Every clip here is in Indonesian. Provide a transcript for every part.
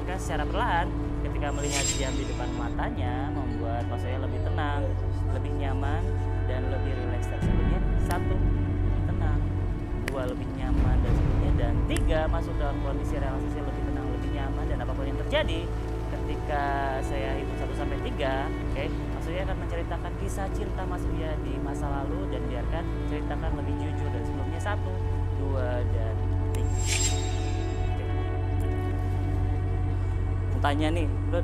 biarkan secara perlahan ketika melihat jam di depan matanya membuat Mas Oya lebih tenang, lebih nyaman, dan lebih rileks dari sebelumnya. 1, lebih tenang. 2, lebih nyaman dari sebelumnya. Dan 3, masuk dalam kondisi relaksasi lebih tenang, lebih nyaman. Dan apapun yang terjadi, ketika saya hitung 1 sampai 3, oke, Mas Oya akan menceritakan kisah cinta Mas Oya di masa lalu dan biarkan ceritakan lebih jujur dari sebelumnya. 1, 2, dan 3. Tanya nih, Bro,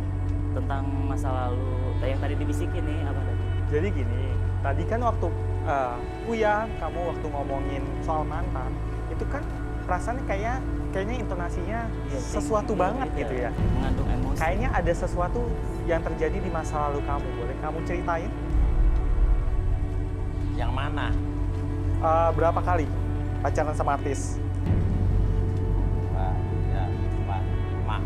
tentang masa lalu yang tadi dibisikin nih, apa tadi? Jadi gini, tadi kan waktu Uya, kamu waktu ngomongin soal mantan, itu kan perasaannya kayaknya intonasinya Ya, sesuatu banget gitu ya. Mengandung emosi. Kayaknya ada sesuatu yang terjadi di masa lalu kamu. Boleh kamu ceritain? Yang mana? Berapa kali pacaran sama artis? Pak, ya, Pak, Mak.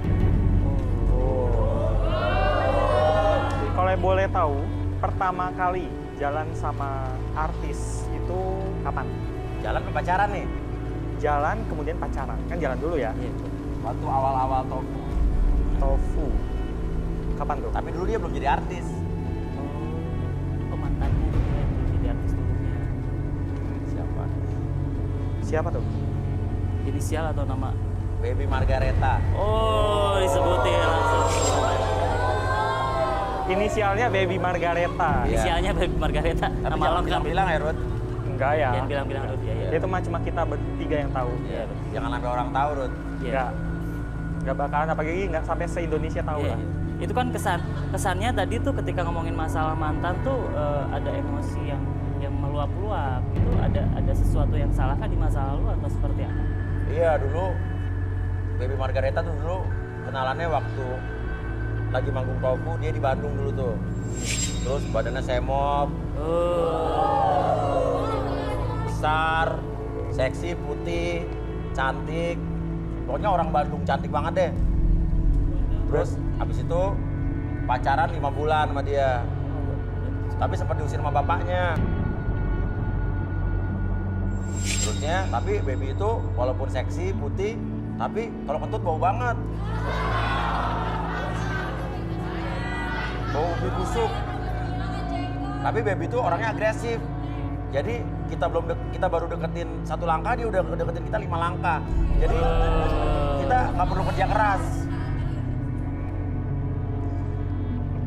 Kalau boleh tahu, pertama kali jalan sama artis itu kapan? Jalan ke pacaran nih. Jalan kemudian pacaran, kan jalan dulu ya? Iya, betul. Waktu awal-awal Tofu. Tofu. Kapan tuh? Tapi dulu dia belum jadi artis. Oh, mantannya dia yang belum jadi artis dulunya. Siapa? Siapa tuh? Inisial atau nama? Baby Margareta. Oh, disebutin langsung. Inisialnya Baby Margareta. Iya. Inisialnya Baby Margareta. Tapi Nama jangan lengkap. bilang-bilang ya, Rud. Enggak ya? Jangan bilang-bilang Rud, ya. Itu mah cuma kita bertiga yang tahu. Iya, betul. Jangan sampai orang tahu, Rud. Iya. Enggak bakalan, apalagi nggak sampai se-Indonesia tahu Iya, lah. iya. Itu kan kesannya tadi tuh ketika ngomongin masalah mantan tuh ada emosi yang meluap-luap. Itu ada sesuatu yang salah kah di masa lalu atau seperti apa? Iya, dulu Baby Margareta tuh dulu kenalannya waktu lagi manggung Tofu, dia di Bandung dulu tuh. Terus badannya semok, besar, seksi, putih, cantik. Pokoknya orang Bandung cantik banget deh. Terus habis itu pacaran 5 bulan sama dia. Tapi sempat diusir sama bapaknya. Terusnya, tapi Baby itu walaupun seksi, putih, tapi kalau kentut bau banget. Bau ubi busuk. Tapi Baby itu orangnya agresif. Jadi kita baru deketin 1 langkah, dia udah deketin kita 5 langkah. Jadi kita nggak perlu kerja keras.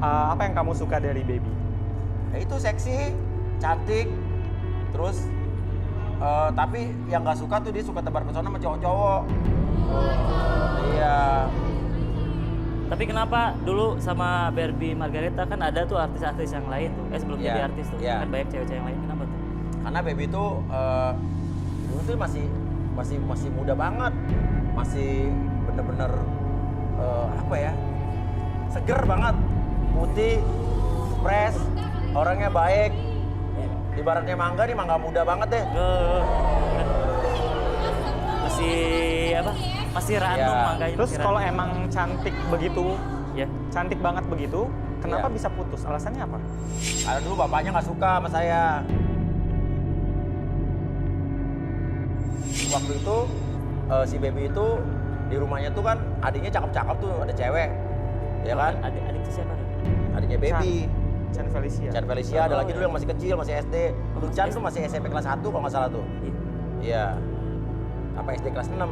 Apa yang kamu suka dari Baby? Ya itu seksi, cantik, terus tapi yang nggak suka tuh dia suka tebar pesona sama cowok-cowok. Iya. Tapi kenapa dulu sama Barbie Margareta kan ada tuh artis-artis yang lain tuh. Sebelum Iya, jadi artis tuh. iya. Kan banyak cewek-cewek yang lain. Kenapa tuh? Karena Baby itu dulu tuh masih muda banget, masih bener-bener apa ya, seger banget, putih, fresh, orangnya baik. Ibaratnya mangga nih, mangga muda banget deh. Masih apa? Masih random Iya. makanya. Terus masih kalau random. emang cantik begitu, Ya. cantik banget begitu, kenapa Iya. bisa putus? Alasannya apa? Karena dulu bapaknya nggak suka sama saya. Waktu itu si Baby itu di rumahnya tuh kan adiknya cakep-cakep tuh, ada cewek, ya kan? Adik itu siapa tuh? Adiknya Baby, Chan Felicia. Chan Felicia, ada Oh, lagi dulu iya. yang masih kecil, masih SD. Dulu Chan tuh masih SMP kelas 1 kalau nggak salah tuh. Iya. Iya. Apa SD kelas 6?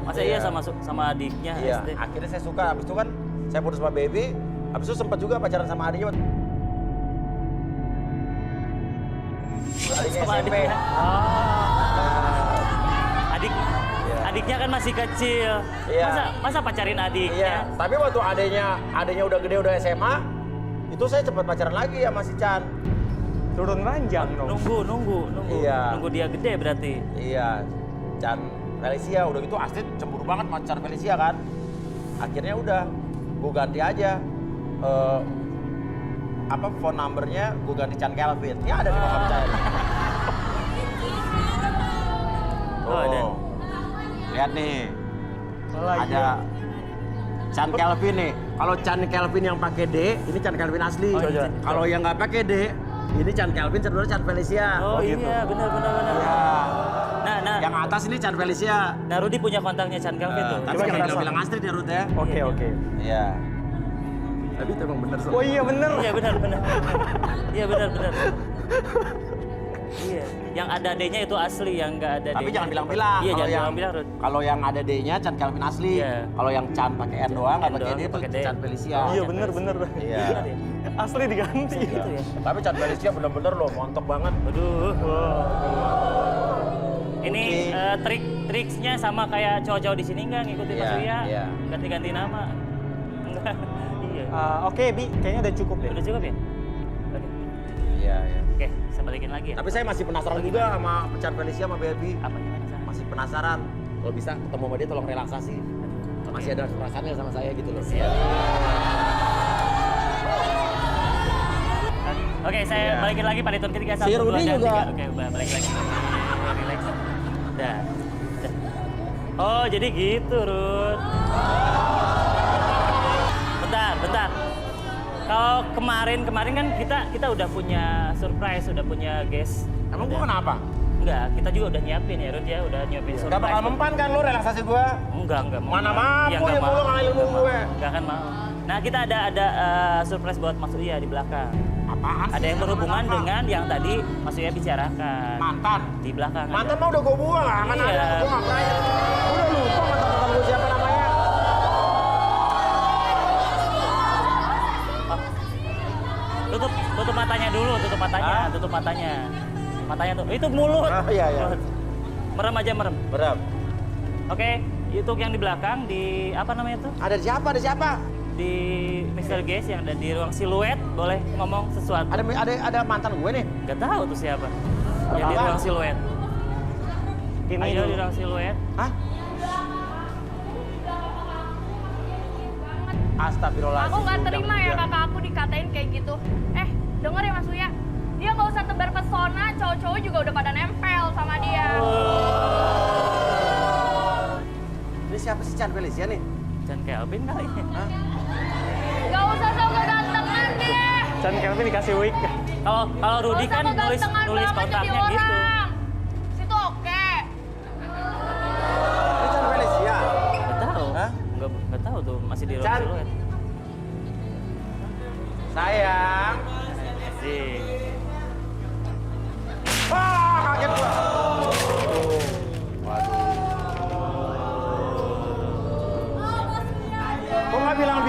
Masa Iya. iya sama adiknya Iya. SD? Akhirnya saya suka. Habis itu kan saya putus sama Baby. Habis itu sempat juga pacaran sama adiknya. Adiknya Sama SMP. adiknya. Adik, Iya. adiknya kan masih kecil. Iya. Masa pacarin Iya, adiknya? tapi waktu adanya udah gede, udah SMA, itu saya cepat pacaran lagi sama si Chan. Turun ranjang dong. Nunggu. Iya. Nunggu dia gede berarti. Iya, Chan Felicia, udah gitu Astrid cemburu banget sama Chan Felicia kan. Akhirnya udah, gue ganti aja. Phone numbernya gue ganti Chan Kelvin. Ini ada di bawah saya. Oh, ada. Lihat nih, Malah ada iya. Chan Kelvin nih. Kalau Chan Kelvin yang pakai D, ini Chan Kelvin asli. Oh, iya. Kalau yang nggak pakai D, ini Chan Kelvin sebenarnya Chan Felicia. Oh, gitu. iya, benar. Iya. Nah, Yang yang atas ini Chan Felicia. Nah, Rudi punya kontaknya Chan Calvin tuh. Tapi Coba jangan kita bilang-bilang Astrid ya Rud ya. Oke, Iya, oke. Iya. Tapi itu emang bener Oh iya bener. Iya benar. Iya benar. Iya, yang ada D-nya itu asli, yang nggak ada D-nya. Tapi jangan bilang-bilang. Iya, Kalau jangan yang- bilang-bilang, Rud. Kalau yang ada D-nya Chan Calvin asli. Iya. Kalau yang Chan pakai N doang nggak N pakai doang, D itu pakai D. Chan Felicia. Iya Chan bener. Iya. Benar ya? Asli diganti. Gitu ya. Tapi Chan Felicia bener-bener loh, montok banget. Aduh. Ini Oke. triksnya sama kayak cowok-cowok di sini nggak ngikutin Iya, Mas Uya? iya. Ganti-ganti nama. Enggak. Iya. Oke, Bi, kayaknya udah cukup deh. Udah cukup ya? Oke. Iya, iya. Oke, saya balikin lagi ya. Tapi saya masih penasaran juga sama Chan Felicia sama BLB. Apa gimana Chan? Masih penasaran. Kalau bisa ketemu sama dia tolong relaksasi. Masih ada perasaannya sama saya gitu loh. Siap. Oke, saya Iya. balikin lagi pada turun ketiga. Si 1, 2, Rudi dan juga. 3. Oke, balik lagi. Relax. Dah. Oh, jadi gitu, Rud. Bentar. Kalau kemarin kan kita udah punya surprise, udah punya guest. Emang gua kenapa? Enggak, kita juga udah nyiapin ya, Rud ya, udah nyiapin surprise. Gak bakal mempan kan lu relaksasi gua? Enggak mau. Mana mampu Iya, ya mulu ngalih ilmu gue. Enggak akan mau. Nah, kita ada surprise buat Mas Uya di belakang. Apaan sih? Ada yang berhubungan Apa? dengan yang tadi Mas Uya bicarakan. Mantan. Di belakang. Mantan ada. mah udah gue buang lah, kan Iya. ada. Gue ngapain? Gue udah lupa mantan-mantan gue siapa namanya. Tutup matanya dulu, tutup matanya, Hah? tutup matanya. Matanya tuh. Itu mulut. Iya. Merem aja, merem. Berap. Oke, itu yang di belakang di apa namanya tuh? Ada siapa? Di Mr. Guest yang ada di ruang siluet, boleh ngomong sesuatu. Ada mantan gue nih. Gak tahu tuh siapa. Yang di Apaan? ruang siluet. Ini Ayo dulu. di ruang siluet. Hah? Astagfirullahaladzim. Aku nggak udah terima ya udah. kakak aku dikatain kayak gitu. Denger ya Mas Uya, dia nggak usah tebar pesona, cowok-cowok juga udah pada nempel sama dia. Ini siapa sih Chan Felicia nih? Chan Kelvin kali. Hah? Gak usah sok kegantengan deh. Chan Kelvin dikasih wig. Kalau Rudi Nggak usah kan kegantengan nulis banget jadi kontaknya gitu. orang. Situ oke. Ini Chan Felicia. Gak tahu. Hah? Gak tahu tuh masih di ruang Chan. siluet. Sayang. Asik. Wah, kaget gua. Waduh. Kok nggak bilang